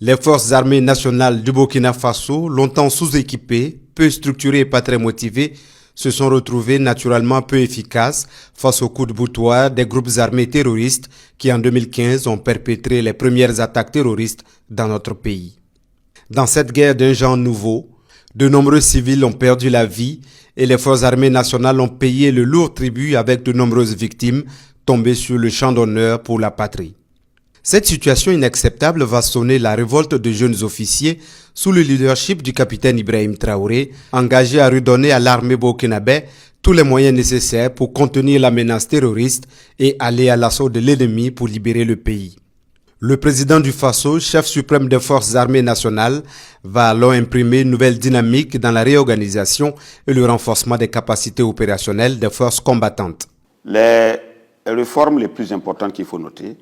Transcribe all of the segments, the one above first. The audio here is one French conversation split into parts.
Les forces armées nationales du Burkina Faso, longtemps sous-équipées, peu structurées et pas très motivées, se sont retrouvées naturellement peu efficaces face aux coups de boutoir des groupes armés terroristes qui en 2015 ont perpétré les premières attaques terroristes dans notre pays. Dans cette guerre d'un genre nouveau, de nombreux civils ont perdu la vie et les forces armées nationales ont payé le lourd tribut avec de nombreuses victimes tombées sur le champ d'honneur pour la patrie. Cette situation inacceptable va sonner la révolte de jeunes officiers sous le leadership du capitaine Ibrahim Traoré, engagé à redonner à l'armée burkinabé tous les moyens nécessaires pour contenir la menace terroriste et aller à l'assaut de l'ennemi pour libérer le pays. Le président du Faso, chef suprême des forces armées nationales, va alors imprimer une nouvelle dynamique dans la réorganisation et le renforcement des capacités opérationnelles des forces combattantes. Les réformes les plus importantes qu'il faut noter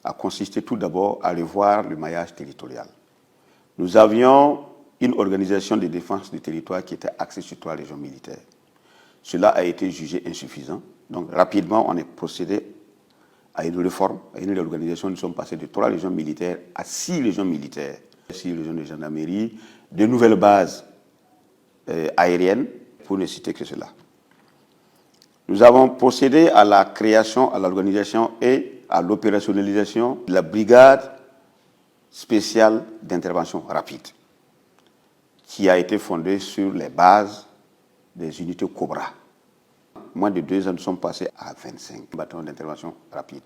a consisté tout d'abord à revoir le maillage territorial. Nous avions une organisation de défense du territoire qui était axée sur 3 régions militaires. Cela a été jugé insuffisant. Donc rapidement, on est procédé à une réforme, à une réorganisation. Nous sommes passés de 3 régions militaires à 6 régions militaires, 6 régions de gendarmerie, de nouvelles bases aériennes, pour ne citer que cela. Nous avons procédé à la création, à l'organisation et à l'opérationnalisation de la brigade spéciale d'intervention rapide, qui a été fondée sur les bases des unités Cobra. Moins de 2 ans, nous sommes passés à 25 bataillons d'intervention rapide,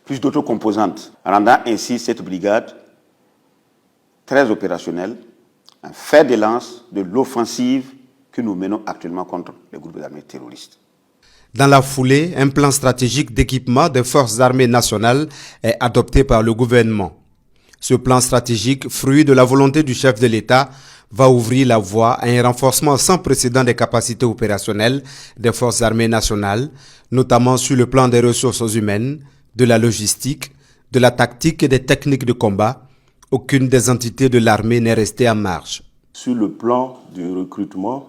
plus d'autres composantes, rendant ainsi cette brigade très opérationnelle, un fer de lance de l'offensive que nous menons actuellement contre les groupes armés terroristes. Dans la foulée, un plan stratégique d'équipement des forces armées nationales est adopté par le gouvernement. Ce plan stratégique, fruit de la volonté du chef de l'État, va ouvrir la voie à un renforcement sans précédent des capacités opérationnelles des forces armées nationales, notamment sur le plan des ressources humaines, de la logistique, de la tactique et des techniques de combat. Aucune des entités de l'armée n'est restée en marge. Sur le plan du recrutement,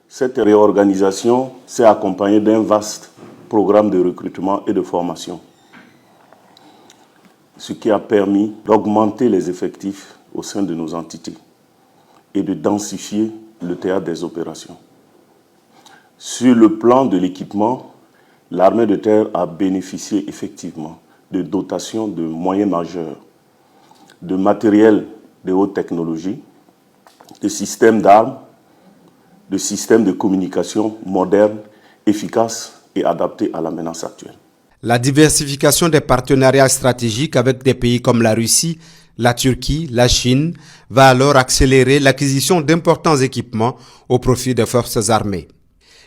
cette réorganisation s'est accompagnée d'un vaste programme de recrutement et de formation, ce qui a permis d'augmenter les effectifs au sein de nos entités et de densifier le théâtre des opérations. Sur le plan de l'équipement, l'armée de terre a bénéficié effectivement de dotations de moyens majeurs, de matériel de haute technologie, de systèmes d'armes, de systèmes de communication modernes, efficaces et adaptés à la menace actuelle. La diversification des partenariats stratégiques avec des pays comme la Russie, la Turquie, la Chine va alors accélérer l'acquisition d'importants équipements au profit des forces armées.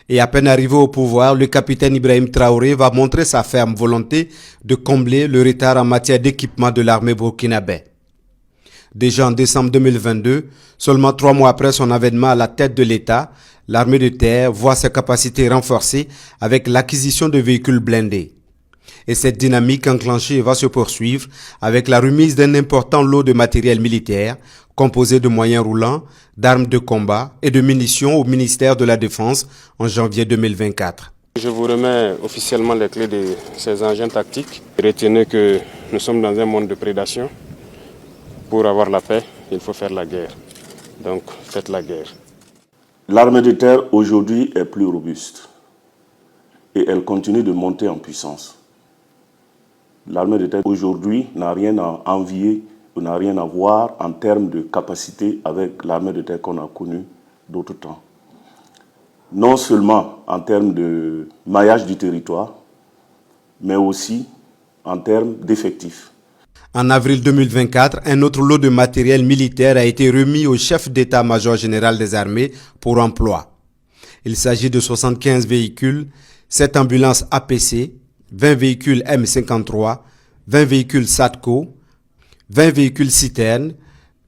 Et à peine arrivé au pouvoir, le capitaine Ibrahim Traoré va montrer sa ferme volonté de combler le retard en matière d'équipement de l'armée burkinabé. Déjà en décembre 2022, seulement 3 mois après son avènement à la tête de l'État, l'armée de terre voit ses capacités renforcées avec l'acquisition de véhicules blindés. Et cette dynamique enclenchée va se poursuivre avec la remise d'un important lot de matériel militaire composé de moyens roulants, d'armes de combat et de munitions au ministère de la Défense en janvier 2024. Je vous remets officiellement les clés de ces engins tactiques. Retenez que nous sommes dans un monde de prédation. Pour avoir la paix, il faut faire la guerre. Donc, faites la guerre. L'armée de terre aujourd'hui est plus robuste et elle continue de monter en puissance. L'armée de terre aujourd'hui n'a rien à envier ou n'a rien à voir en termes de capacité avec l'armée de terre qu'on a connue d'autres temps. Non seulement en termes de maillage du territoire, mais aussi en termes d'effectifs. En avril 2024, un autre lot de matériel militaire a été remis au chef d'état-major général des armées pour emploi. Il s'agit de 75 véhicules, 7 ambulances APC, 20 véhicules M53, 20 véhicules SATCO, 20 véhicules citernes,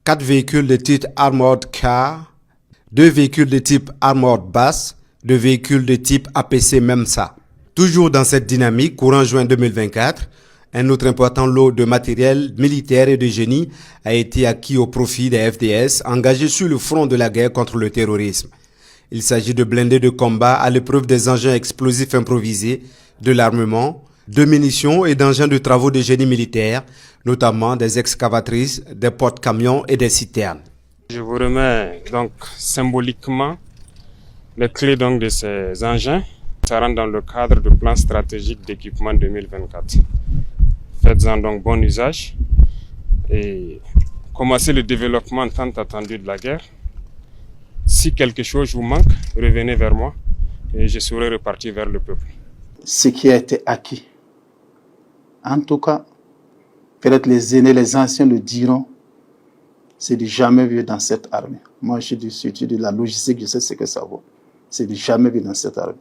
4 véhicules de type Armored Car, 2 véhicules de type Armored Bus, 2 véhicules de type APC MEMSA. Toujours dans cette dynamique, courant juin 2024, un autre important lot de matériel militaire et de génie a été acquis au profit des FDS engagés sur le front de la guerre contre le terrorisme. Il s'agit de blindés de combat à l'épreuve des engins explosifs improvisés, de l'armement, de munitions et d'engins de travaux de génie militaire, notamment des excavatrices, des porte-camions et des citernes. Je vous remets donc symboliquement les clés donc de ces engins. Ça rentre dans le cadre du plan stratégique d'équipement 2024. Faites-en donc bon usage et commencez le développement tant attendu de la guerre. Si quelque chose vous manque, revenez vers moi et je serai reparti vers le peuple. Ce qui a été acquis, en tout cas, peut-être les aînés, les anciens le diront, c'est du jamais vu dans cette armée. Moi, je suis de la logistique, je sais ce que ça vaut. C'est du jamais vu dans cette armée.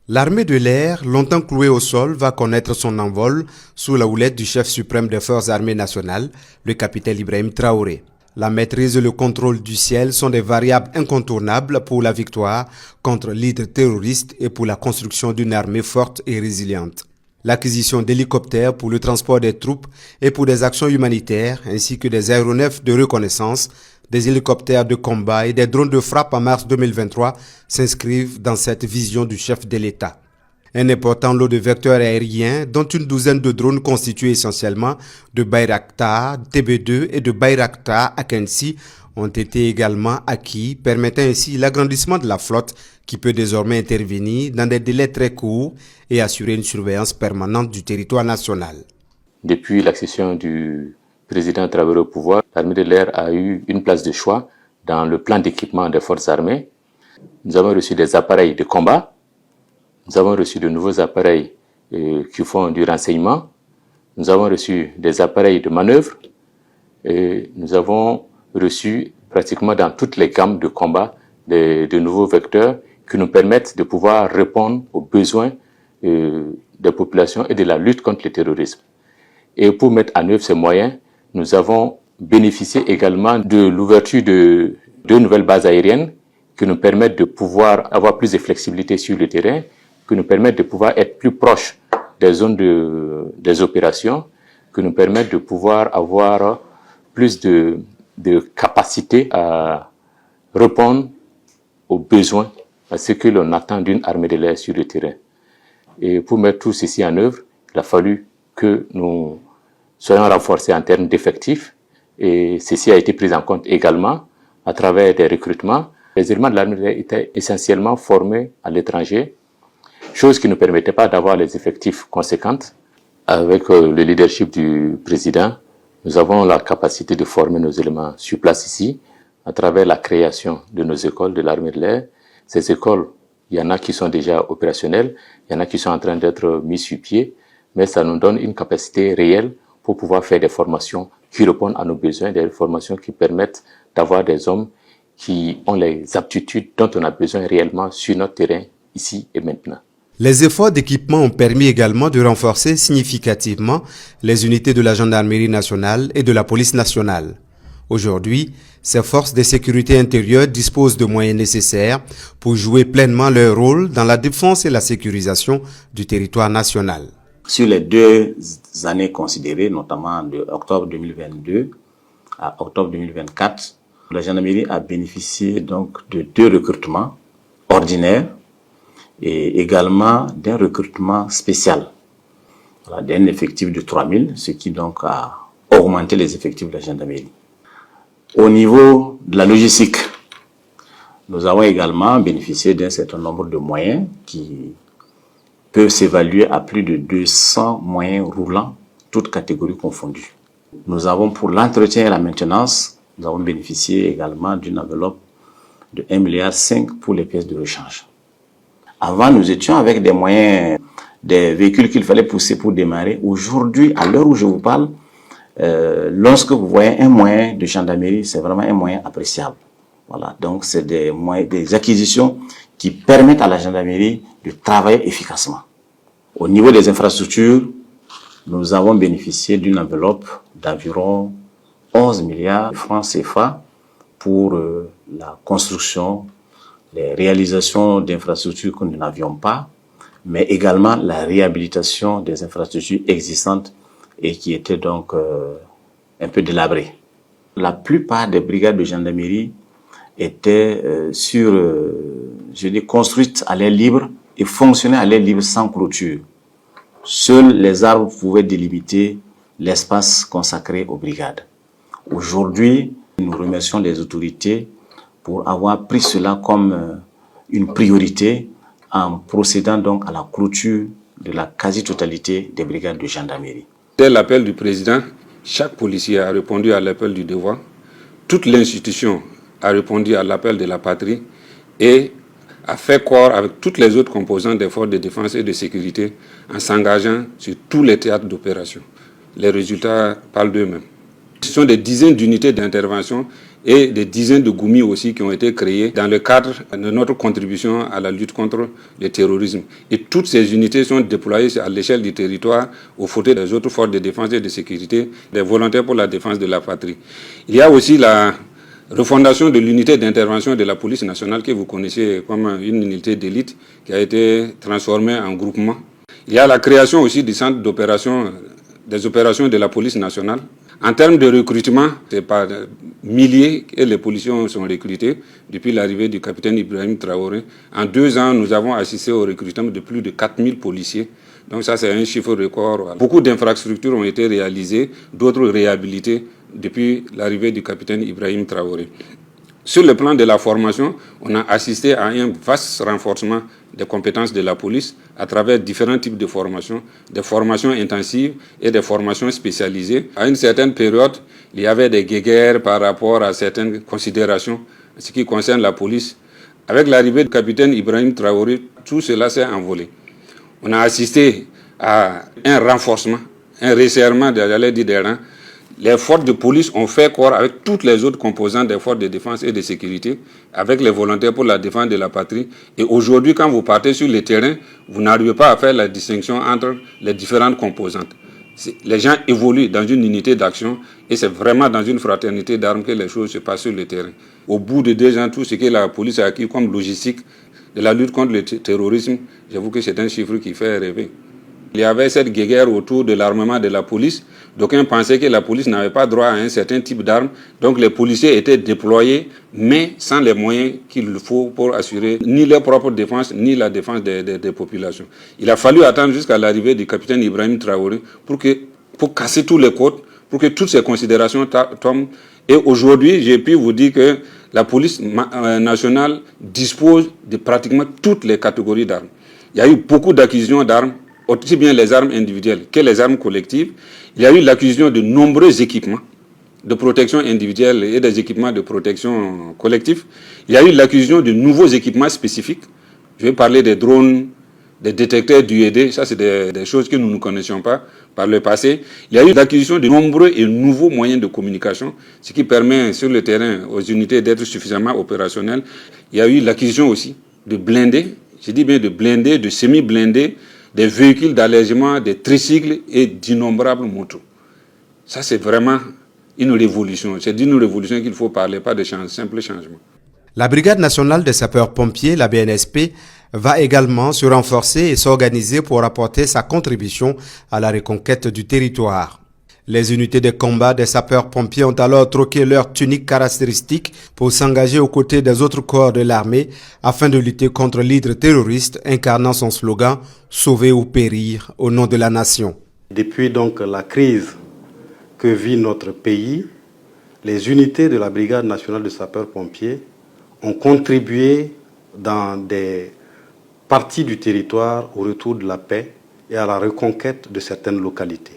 L'armée de l'air, longtemps clouée au sol, va connaître son envol sous la houlette du chef suprême des forces armées nationales, le capitaine Ibrahim Traoré. La maîtrise et le contrôle du ciel sont des variables incontournables pour la victoire contre l'hydre terroriste et pour la construction d'une armée forte et résiliente. L'acquisition d'hélicoptères pour le transport des troupes et pour des actions humanitaires, ainsi que des aéronefs de reconnaissance, des hélicoptères de combat et des drones de frappe en mars 2023 s'inscrivent dans cette vision du chef de l'État. Un important lot de vecteurs aériens, dont une douzaine de drones constitués essentiellement de Bayraktar TB2 et de Bayraktar Akensi, ont été également acquis, permettant ainsi l'agrandissement de la flotte qui peut désormais intervenir dans des délais très courts et assurer une surveillance permanente du territoire national. Depuis l'accession du président Traoré au pouvoir, l'armée de l'air a eu une place de choix dans le plan d'équipement des forces armées. Nous avons reçu des appareils de combat. Nous avons reçu de nouveaux appareils qui font du renseignement. Nous avons reçu des appareils de manœuvre. Et nous avons reçu pratiquement dans toutes les gammes de combat de nouveaux vecteurs qui nous permettent de pouvoir répondre aux besoins des populations et de la lutte contre le terrorisme. Et pour mettre en œuvre ces moyens, nous avons bénéficié également de l'ouverture de 2 nouvelles bases aériennes qui nous permettent de pouvoir avoir plus de flexibilité sur le terrain, qui nous permettent de pouvoir être plus proches des zones des opérations, qui nous permettent de pouvoir avoir plus de capacité à répondre aux besoins, à ce que l'on attend d'une armée de l'air sur le terrain. Et pour mettre tout ceci en œuvre, il a fallu que nous soyons renforcés en termes d'effectifs, et ceci a été pris en compte également à travers des recrutements. Les éléments de l'armée de l'air étaient essentiellement formés à l'étranger, chose qui ne permettait pas d'avoir les effectifs conséquents. Avec le leadership du président, nous avons la capacité de former nos éléments sur place ici, à travers la création de nos écoles de l'armée de l'air. Ces écoles, il y en a qui sont déjà opérationnelles, il y en a qui sont en train d'être mises sur pied, mais ça nous donne une capacité réelle pour pouvoir faire des formations qui répondent à nos besoins, des formations qui permettent d'avoir des hommes qui ont les aptitudes dont on a besoin réellement sur notre terrain, ici et maintenant. Les efforts d'équipement ont permis également de renforcer significativement les unités de la gendarmerie nationale et de la police nationale. Aujourd'hui, ces forces de sécurité intérieure disposent de moyens nécessaires pour jouer pleinement leur rôle dans la défense et la sécurisation du territoire national. Sur les 2 années considérées, notamment de octobre 2022 à octobre 2024, la gendarmerie a bénéficié donc de 2 recrutements ordinaires et également d'un recrutement spécial, d'un effectif de 3000, ce qui donc a augmenté les effectifs de la gendarmerie. Au niveau de la logistique, nous avons également bénéficié d'un certain nombre de moyens qui peuvent s'évaluer à plus de 200 moyens roulants, toutes catégories confondues. Nous avons pour l'entretien et la maintenance, nous avons bénéficié également d'une enveloppe de 1,5 milliard pour les pièces de rechange. Avant, nous étions avec des moyens, des véhicules qu'il fallait pousser pour démarrer. Aujourd'hui, à l'heure où je vous parle, lorsque vous voyez un moyen de gendarmerie, c'est vraiment un moyen appréciable. Voilà, donc c'est des moyens, des acquisitions qui permettent à la gendarmerie de travailler efficacement. Au niveau des infrastructures, nous avons bénéficié d'une enveloppe d'environ 11 milliards de francs CFA pour la construction, les réalisations d'infrastructures que nous n'avions pas, mais également la réhabilitation des infrastructures existantes et qui étaient donc un peu délabrées. La plupart des brigades de gendarmerie étaient construites à l'air libre et fonctionnaient à l'air libre sans clôture. Seuls les arbres pouvaient délimiter l'espace consacré aux brigades. Aujourd'hui, nous remercions les autorités pour avoir pris cela comme une priorité en procédant donc à la clôture de la quasi-totalité des brigades de gendarmerie. Dès l'appel du président, chaque policier a répondu à l'appel du devoir. Toute l'institution a répondu à l'appel de la patrie et a fait corps avec toutes les autres composantes des forces de défense et de sécurité en s'engageant sur tous les théâtres d'opération. Les résultats parlent d'eux-mêmes. Ce sont des dizaines d'unités d'intervention et des dizaines de goumis aussi qui ont été créés dans le cadre de notre contribution à la lutte contre le terrorisme. Et toutes ces unités sont déployées à l'échelle du territoire aux côtés des autres forces de défense et de sécurité, des volontaires pour la défense de la patrie. Il y a aussi la refondation de l'unité d'intervention de la police nationale que vous connaissez comme une unité d'élite qui a été transformée en groupement. Il y a la création aussi du centre d'opération, des opérations de la police nationale. En termes de recrutement, c'est par milliers que les policiers sont recrutés depuis l'arrivée du capitaine Ibrahim Traoré. En 2 ans, nous avons assisté au recrutement de plus de 4000 policiers. Donc ça, c'est un chiffre record. Beaucoup d'infrastructures ont été réalisées, d'autres réhabilitées depuis l'arrivée du capitaine Ibrahim Traoré. Sur le plan de la formation, on a assisté à un vaste renforcement des compétences de la police à travers différents types de formations, des formations intensives et des formations spécialisées. À une certaine période, il y avait des guéguerres par rapport à certaines considérations en ce qui concerne la police. Avec l'arrivée du capitaine Ibrahim Traoré, tout cela s'est envolé. On a assisté à un renforcement, un resserrement des rangs. Les forces de police ont fait corps avec toutes les autres composantes des forces de défense et de sécurité, avec les volontaires pour la défense de la patrie. Et aujourd'hui, quand vous partez sur le terrain, vous n'arrivez pas à faire la distinction entre les différentes composantes. Les gens évoluent dans une unité d'action et c'est vraiment dans une fraternité d'armes que les choses se passent sur le terrain. Au bout de 2 ans, tout ce que la police a acquis comme logistique de la lutte contre le terrorisme, j'avoue que c'est un chiffre qui fait rêver. Il y avait cette guéguerre autour de l'armement de la police. D'aucuns pensaient que la police n'avait pas droit à un certain type d'armes. Donc les policiers étaient déployés, mais sans les moyens qu'il faut pour assurer ni leur propre défense, ni la défense des populations. Il a fallu attendre jusqu'à l'arrivée du capitaine Ibrahim Traoré pour casser tous les codes, pour que toutes ces considérations tombent. Et aujourd'hui, j'ai pu vous dire que la police nationale dispose de pratiquement toutes les catégories d'armes. Il y a eu beaucoup d'acquisitions d'armes, aussi bien les armes individuelles que les armes collectives. Il y a eu l'acquisition de nombreux équipements de protection individuelle et des équipements de protection collective. Il y a eu l'acquisition de nouveaux équipements spécifiques. Je vais parler des drones, des détecteurs d'UED. Ça, c'est des choses que nous ne connaissions pas par le passé. Il y a eu l'acquisition de nombreux et nouveaux moyens de communication, ce qui permet sur le terrain aux unités d'être suffisamment opérationnelles. Il y a eu l'acquisition aussi de blindés, je dis bien de blindés, de semi-blindés, des véhicules d'allègement, des tricycles et d'innombrables motos. Ça, c'est vraiment une révolution. C'est d'une révolution qu'il faut parler, pas de simple changement. La Brigade nationale des sapeurs-pompiers, la BNSP, va également se renforcer et s'organiser pour apporter sa contribution à la reconquête du territoire. Les unités de combat des sapeurs-pompiers ont alors troqué leurs tuniques caractéristiques pour s'engager aux côtés des autres corps de l'armée afin de lutter contre l'hydre terroriste incarnant son slogan « Sauver ou périr au nom de la nation ». Depuis donc la crise que vit notre pays, les unités de la Brigade nationale de sapeurs-pompiers ont contribué dans des parties du territoire au retour de la paix et à la reconquête de certaines localités.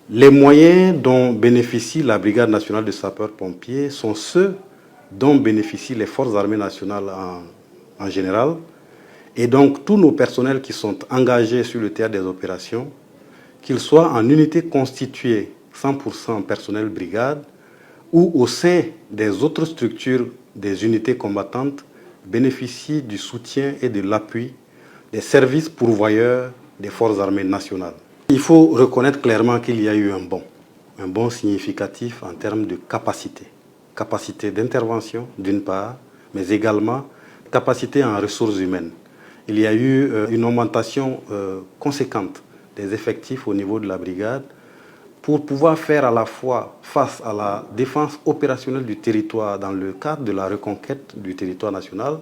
Les moyens dont bénéficie la Brigade nationale de sapeurs-pompiers sont ceux dont bénéficient les forces armées nationales en général. Et donc tous nos personnels qui sont engagés sur le théâtre des opérations, qu'ils soient en unité constituée 100% personnel brigade ou au sein des autres structures des unités combattantes, bénéficient du soutien et de l'appui des services pourvoyeurs des forces armées nationales. Il faut reconnaître clairement qu'il y a eu un bond significatif en termes de capacité d'intervention d'une part, mais également capacité en ressources humaines. Il y a eu une augmentation conséquente des effectifs au niveau de la brigade pour pouvoir faire à la fois face à la défense opérationnelle du territoire dans le cadre de la reconquête du territoire national,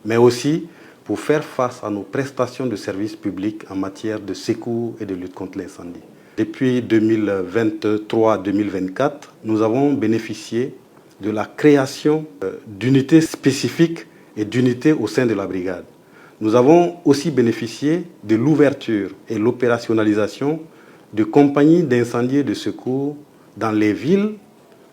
mais aussi pour faire face à nos prestations de services publics en matière de secours et de lutte contre l'incendie. Depuis 2023-2024, nous avons bénéficié de la création d'unités spécifiques et d'unités au sein de la brigade. Nous avons aussi bénéficié de l'ouverture et l'opérationnalisation de compagnies d'incendie et de secours dans les villes,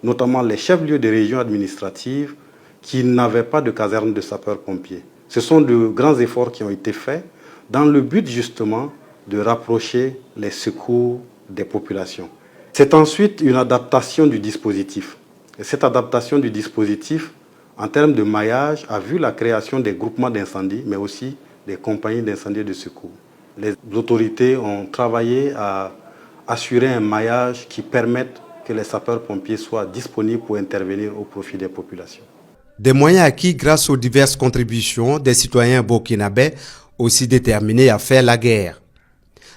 notamment les chefs-lieux de régions administratives qui n'avaient pas de caserne de sapeurs-pompiers. Ce sont de grands efforts qui ont été faits dans le but justement de rapprocher les secours des populations. C'est ensuite une adaptation du dispositif. Et cette adaptation du dispositif, en termes de maillage, a vu la création des groupements d'incendie, mais aussi des compagnies d'incendie et de secours. Les autorités ont travaillé à assurer un maillage qui permette que les sapeurs-pompiers soient disponibles pour intervenir au profit des populations. Des moyens acquis grâce aux diverses contributions des citoyens burkinabés aussi déterminés à faire la guerre.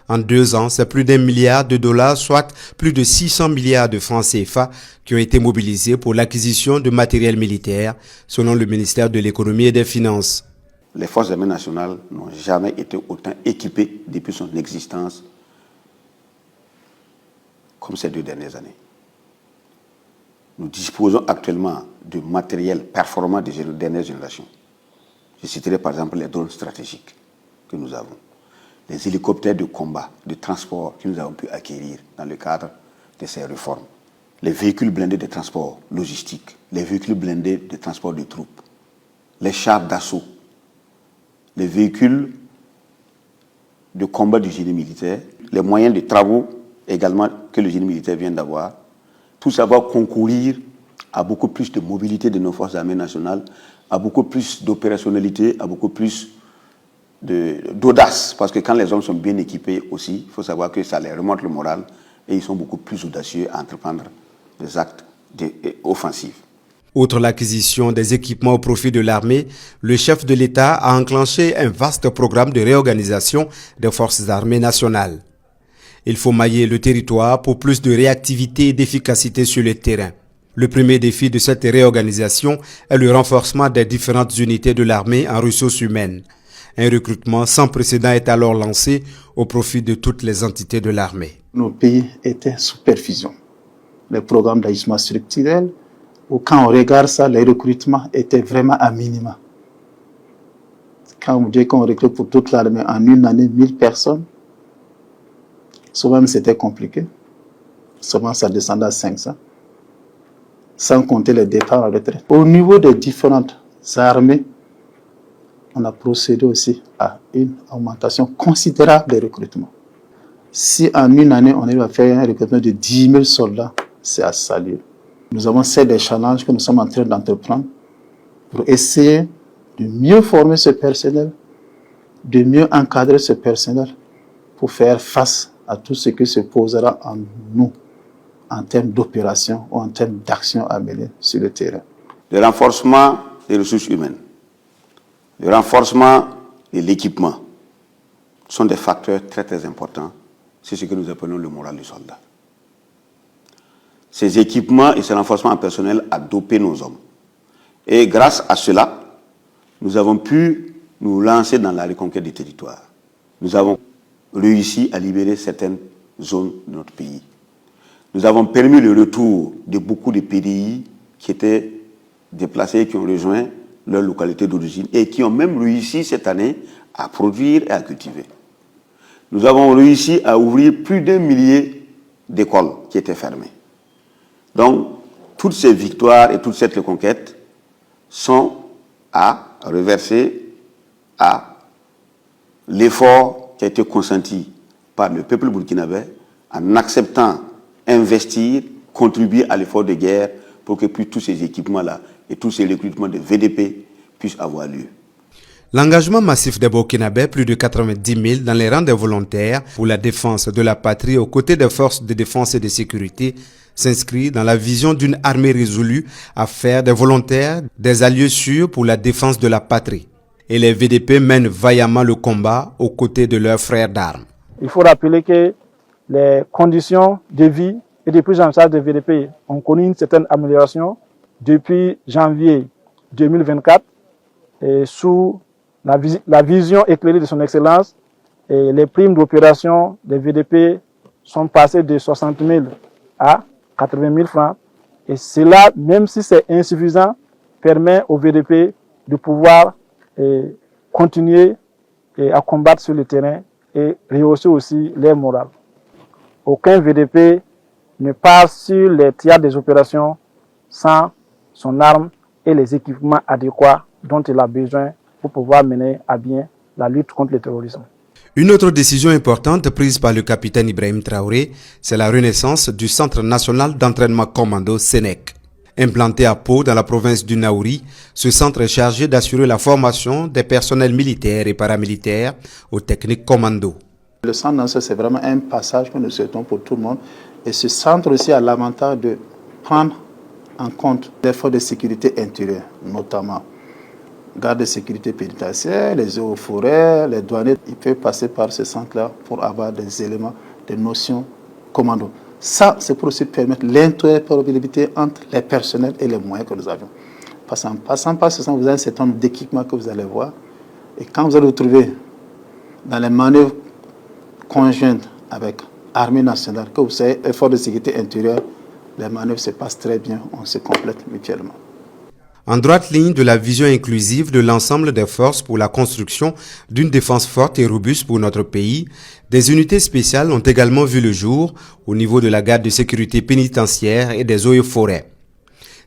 En 2 ans, c'est plus d'1 milliard de dollars, soit plus de 600 milliards de francs CFA qui ont été mobilisés pour l'acquisition de matériel militaire, selon le ministère de l'Économie et des Finances. Les forces armées nationales n'ont jamais été autant équipées depuis son existence comme ces 2 dernières années. Nous disposons actuellement de matériel performant des dernières générations. Je citerai par exemple les drones stratégiques que nous avons, les hélicoptères de combat, de transport que nous avons pu acquérir dans le cadre de ces réformes, les véhicules blindés de transport logistique, les véhicules blindés de transport de troupes, les chars d'assaut, les véhicules de combat du génie militaire, les moyens de travaux également que le génie militaire vient d'avoir. Tout ça va concourir à beaucoup plus de mobilité de nos forces armées nationales, à beaucoup plus d'opérationnalité, à beaucoup plus d'audace. Parce que quand les hommes sont bien équipés aussi, il faut savoir que ça leur remonte le moral et ils sont beaucoup plus audacieux à entreprendre des actes offensifs. Outre l'acquisition des équipements au profit de l'armée, le chef de l'État a enclenché un vaste programme de réorganisation des forces armées nationales. Il faut mailler le territoire pour plus de réactivité et d'efficacité sur le terrain. Le premier défi de cette réorganisation est le renforcement des différentes unités de l'armée en ressources humaines. Un recrutement sans précédent est alors lancé au profit de toutes les entités de l'armée. Nos pays étaient sous perfusion. Les programmes d'ajustement structurel, où quand on regarde ça, les recrutements étaient vraiment à minima. Quand on dit qu'on recrute pour toute l'armée en une année 1000 personnes, souvent c'était compliqué. Souvent ça descendait à 500. Sans compter les départs en retraite. Au niveau des différentes armées, on a procédé aussi à une augmentation considérable des recrutements. Si en une année, on arrive à faire un recrutement de 10 000 soldats, c'est à saluer. Nous avons des challenges que nous sommes en train d'entreprendre pour essayer de mieux former ce personnel, de mieux encadrer ce personnel pour faire face à tout ce qui se posera en nous en termes d'opération ou en termes d'action à mener sur le terrain. Le renforcement des ressources humaines, le renforcement de l'équipement sont des facteurs très très importants. C'est ce que nous appelons le moral du soldat. Ces équipements et ce renforcement en personnel a dopé nos hommes. Et grâce à cela, nous avons pu nous lancer dans la reconquête des territoires. Nous avons réussi à libérer certaines zones de notre pays. Nous avons permis le retour de beaucoup de PDI qui étaient déplacés, qui ont rejoint leur localité d'origine et qui ont même réussi cette année à produire et à cultiver. Nous avons réussi à ouvrir plus d'1 millier d'écoles qui étaient fermées. Donc, toutes ces victoires et toute cette reconquête sont à reverser à l'effort qui a été consenti par le peuple burkinabé en acceptant investir, contribuer à l'effort de guerre pour que tous ces équipements-là et tous ces recrutements de VDP puissent avoir lieu. L'engagement massif des Burkinabés, plus de 90 000 dans les rangs des volontaires pour la défense de la patrie aux côtés des forces de défense et de sécurité, s'inscrit dans la vision d'une armée résolue à faire des volontaires des alliés sûrs pour la défense de la patrie. Et les VDP mènent vaillamment le combat aux côtés de leurs frères d'armes. Il faut rappeler que les conditions de vie et de prise en charge des VDP ont connu une certaine amélioration depuis janvier 2024 et sous la vision éclairée de son Excellence et les primes d'opération des VDP sont passés de 60 000 à 80 000 francs. Et cela, même si c'est insuffisant, permet au VDP de pouvoir continuer à combattre sur le terrain et rehausser aussi leur morale. Aucun VDP ne part sur les théâtres des opérations sans son arme et les équipements adéquats dont il a besoin pour pouvoir mener à bien la lutte contre le terrorisme. Une autre décision importante prise par le capitaine Ibrahim Traoré, c'est la renaissance du Centre national d'entraînement commando SENEC. Implanté à Pau, dans la province du Naouri, ce centre est chargé d'assurer la formation des personnels militaires et paramilitaires aux techniques commando. Le centre national, c'est vraiment un passage que nous souhaitons pour tout le monde. Et ce centre aussi a l'avantage de prendre en compte les forces de sécurité intérieure, notamment garde de sécurité pénitentiaire, les eaux forêts, les douaniers. Ils peuvent passer par ce centre-là pour avoir des éléments, des notions commando. Ça, c'est pour aussi permettre l'interopérabilité entre les personnels et les moyens que nous avions. Parce qu'en passant par ce centre, vous avez un certain nombre d'équipements que vous allez voir. Et quand vous allez vous trouver dans les manœuvres conjointes avec l'armée nationale, que vous savez, effort de sécurité intérieure, les manœuvres se passent très bien, on se complète mutuellement. En droite ligne de la vision inclusive de l'ensemble des forces pour la construction d'une défense forte et robuste pour notre pays, des unités spéciales ont également vu le jour au niveau de la garde de sécurité pénitentiaire et des eaux et forêts.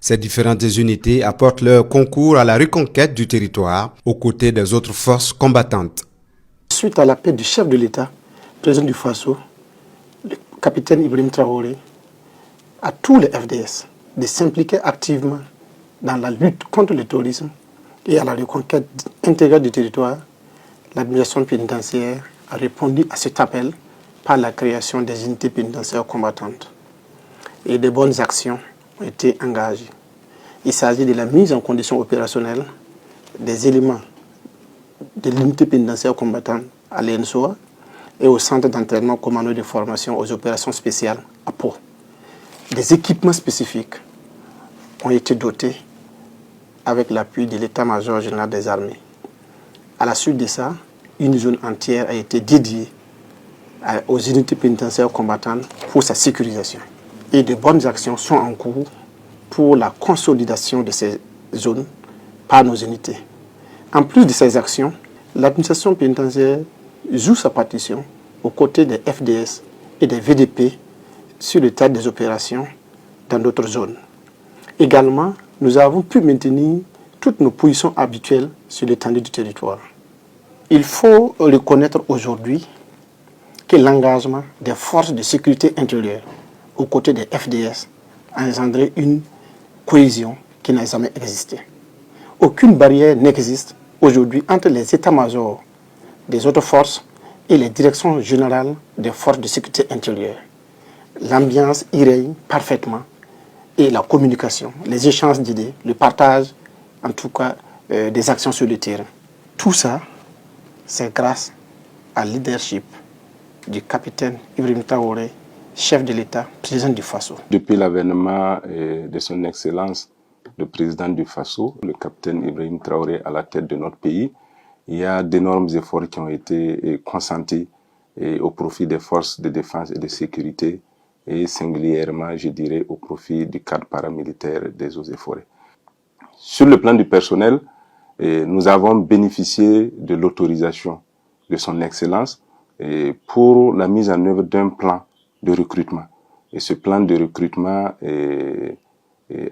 Ces différentes unités apportent leur concours à la reconquête du territoire aux côtés des autres forces combattantes. Suite à l'appel du chef de l'État, président du Faso, le capitaine Ibrahim Traoré, à tous les FDS de s'impliquer activement dans la lutte contre le terrorisme et à la reconquête intégrale du territoire, l'administration pénitentiaire a répondu à cet appel par la création des unités pénitentiaires combattantes. Et de bonnes actions ont été engagées. Il s'agit de la mise en condition opérationnelle des éléments de l'unité pénitentiaire combattante à l'ENSOA et au centre d'entraînement commando de formation aux opérations spéciales à Pau. Des équipements spécifiques ont été dotés avec l'appui de l'état-major général des armées. À la suite de ça, une zone entière a été dédiée aux unités pénitentiaires combattantes pour sa sécurisation. Et de bonnes actions sont en cours pour la consolidation de ces zones par nos unités. En plus de ces actions, l'administration pénitentiaire joue sa partition aux côtés des FDS et des VDP sur le théâtre des opérations dans d'autres zones. Également, nous avons pu maintenir toutes nos positions habituelles sur l'étendue du territoire. Il faut reconnaître aujourd'hui que l'engagement des forces de sécurité intérieure aux côtés des FDS a engendré une cohésion qui n'a jamais existé. Aucune barrière n'existe aujourd'hui entre les états-majors des autres forces et les directions générales des forces de sécurité intérieure. L'ambiance y règne parfaitement et la communication, les échanges d'idées, le partage, en tout cas, des actions sur le terrain. Tout ça, c'est grâce à leadership du capitaine Ibrahim Traoré, chef de l'État, président du Faso. Depuis l'avènement de son Excellence, le président du Faso, le capitaine Ibrahim Traoré à la tête de notre pays, il y a d'énormes efforts qui ont été consentis au profit des forces de défense et de sécurité et singulièrement, je dirais, au profit du cadre paramilitaire des eaux et forêts. Sur le plan du personnel, nous avons bénéficié de l'autorisation de son Excellence pour la mise en œuvre d'un plan de recrutement. Et ce plan de recrutement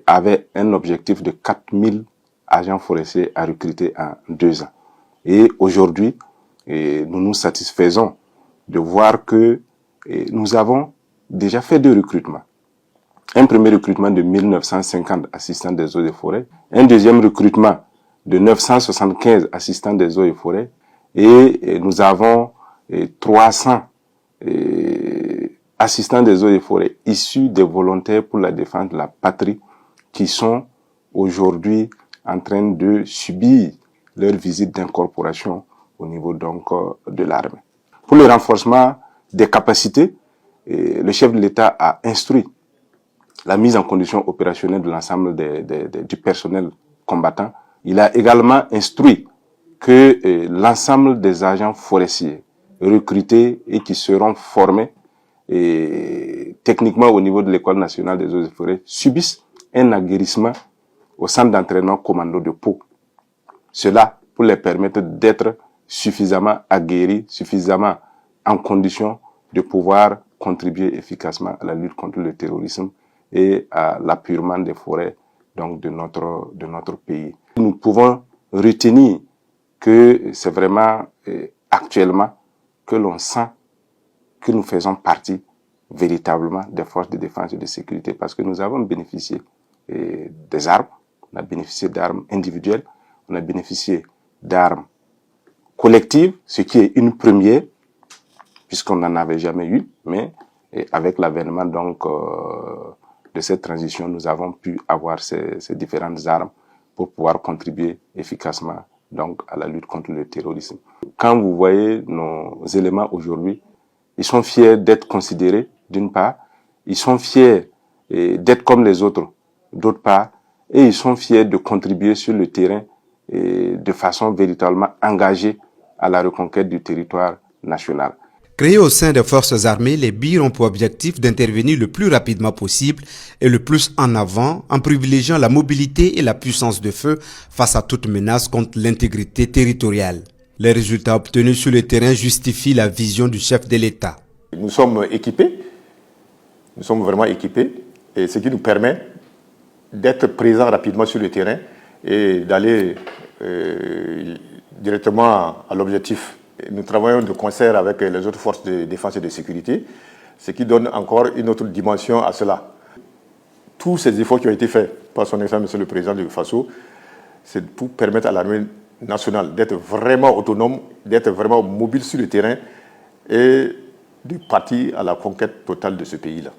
avait un objectif de 4000 agents forestiers à recruter en 2 ans. Et aujourd'hui, nous nous satisfaisons de voir que nous avons déjà fait 2 recrutements. Un premier recrutement de 1950 assistants des eaux et forêts, un deuxième recrutement de 975 assistants des eaux et forêts, et nous avons 300 assistants des eaux et forêts issus des volontaires pour la défense de la patrie qui sont aujourd'hui en train de subir leur visite d'incorporation au niveau donc de l'armée. Pour le renforcement des capacités, le chef de l'État a instruit la mise en condition opérationnelle de l'ensemble du personnel combattant. Il a également instruit que l'ensemble des agents forestiers recrutés et qui seront formés techniquement au niveau de l'École nationale des eaux et forêts, subissent un aguerrissement au centre d'entraînement commando de Pau. Cela pour les permettre d'être suffisamment aguerris, suffisamment en condition de pouvoir contribuer efficacement à la lutte contre le terrorisme et à l'appurement des forêts donc de notre pays. Nous pouvons retenir que c'est vraiment actuellement que l'on sent que nous faisons partie véritablement des forces de défense et de sécurité parce que nous avons bénéficié des armes, on a bénéficié d'armes individuelles, on a bénéficié d'armes collectives, ce qui est une première puisqu'on n'en avait jamais eu, mais avec l'avènement donc de cette transition, nous avons pu avoir ces différentes armes pour pouvoir contribuer efficacement donc à la lutte contre le terrorisme. Quand vous voyez nos éléments aujourd'hui, ils sont fiers d'être considérés, d'une part, ils sont fiers d'être comme les autres, d'autre part, et ils sont fiers de contribuer sur le terrain de façon véritablement engagée à la reconquête du territoire national. Créés au sein des forces armées, les BIR ont pour objectif d'intervenir le plus rapidement possible et le plus en avant en privilégiant la mobilité et la puissance de feu face à toute menace contre l'intégrité territoriale. Les résultats obtenus sur le terrain justifient la vision du chef de l'État. Nous sommes équipés, nous sommes vraiment équipés, et ce qui nous permet d'être présents rapidement sur le terrain et d'aller directement à l'objectif. Nous travaillons de concert avec les autres forces de défense et de sécurité, ce qui donne encore une autre dimension à cela. Tous ces efforts qui ont été faits par son Excellence Monsieur le Président du Faso, c'est pour permettre à l'armée nationale d'être vraiment autonome, d'être vraiment mobile sur le terrain et de partir à la conquête totale de ce pays-là.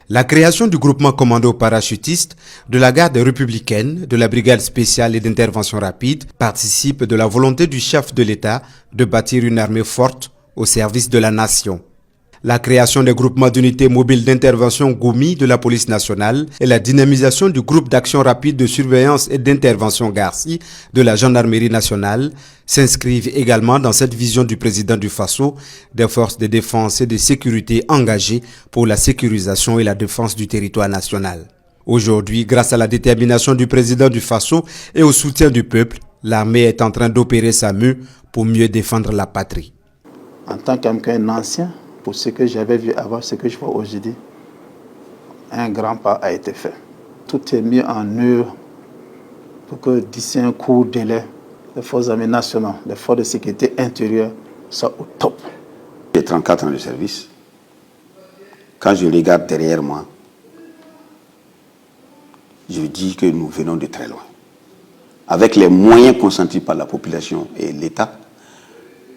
La création du groupement commando parachutiste, de la garde républicaine, de la brigade spéciale et d'intervention rapide participe de la volonté du chef de l'État de bâtir une armée forte au service de la nation. La création des groupements d'unités mobiles d'intervention GOMI de la police nationale et la dynamisation du groupe d'action rapide de surveillance et d'intervention GARCI de la gendarmerie nationale s'inscrivent également dans cette vision du président du Faso des forces de défense et de sécurité engagées pour la sécurisation et la défense du territoire national. Aujourd'hui, grâce à la détermination du président du Faso et au soutien du peuple, l'armée est en train d'opérer sa mue pour mieux défendre la patrie. En tant qu'un ancien, pour ce que j'avais vu avant, ce que je vois aujourd'hui, un grand pas a été fait. Tout est mis en œuvre pour que d'ici un court délai, les forces armées nationales, les forces de sécurité intérieure soient au top. J'ai 34 ans de service. Quand je regarde derrière moi, je dis que nous venons de très loin. Avec les moyens consentis par la population et l'État,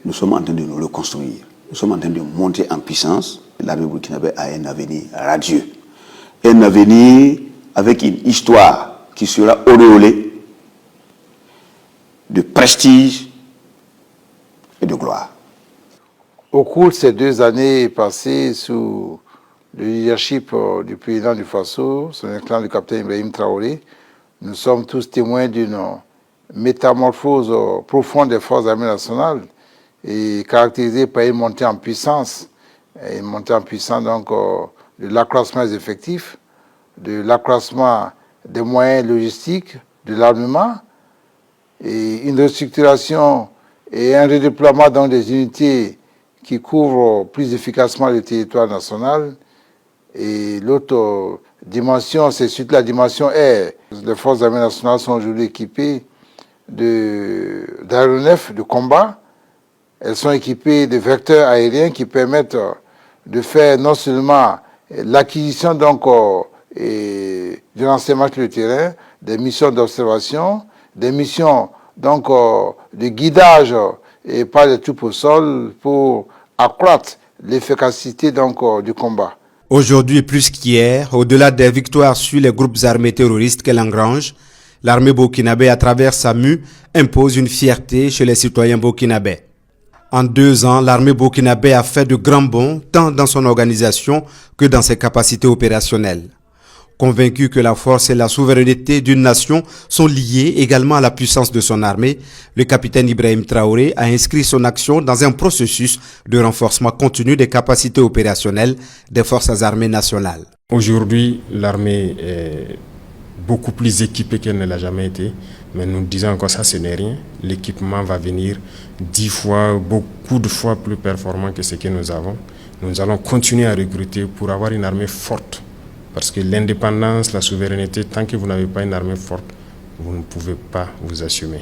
nous sommes en train de nous reconstruire. Nous sommes en train de monter en puissance. L'armée burkinabé a un avenir radieux. Un avenir avec une histoire qui sera auréolée de prestige et de gloire. Au cours de ces 2 années passées sous le leadership du président du Faso, son excellence le capitaine Ibrahim Traoré, nous sommes tous témoins d'une métamorphose profonde des forces armées nationales et caractérisée par une montée en puissance donc de l'accroissement des effectifs, de l'accroissement des moyens logistiques, de l'armement, et une restructuration et un redéploiement dans des unités qui couvrent plus efficacement le territoire national. Et l'autre dimension, c'est surtout la dimension air. Les forces armées nationales sont aujourd'hui équipées d'aéronefs de combat. Elles sont équipées de vecteurs aériens qui permettent de faire non seulement l'acquisition donc du renseignement sur le terrain, des missions d'observation, des missions donc de guidage et par les troupes au sol pour accroître l'efficacité donc du combat. Aujourd'hui plus qu'hier, au-delà des victoires sur les groupes armés terroristes qu'elle engrange, l'armée burkinabé à travers sa mue impose une fierté chez les citoyens burkinabés. En 2 ans, l'armée burkinabé a fait de grands bonds tant dans son organisation que dans ses capacités opérationnelles. Convaincu que la force et la souveraineté d'une nation sont liées également à la puissance de son armée, le capitaine Ibrahim Traoré a inscrit son action dans un processus de renforcement continu des capacités opérationnelles des forces armées nationales. Aujourd'hui, l'armée est beaucoup plus équipée qu'elle ne l'a jamais été, mais nous disons encore ça, ce n'est rien. L'équipement va venir 10 fois, beaucoup de fois plus performant que ce que nous avons. Nous allons continuer à recruter pour avoir une armée forte. Parce que l'indépendance, la souveraineté, tant que vous n'avez pas une armée forte, vous ne pouvez pas vous assumer.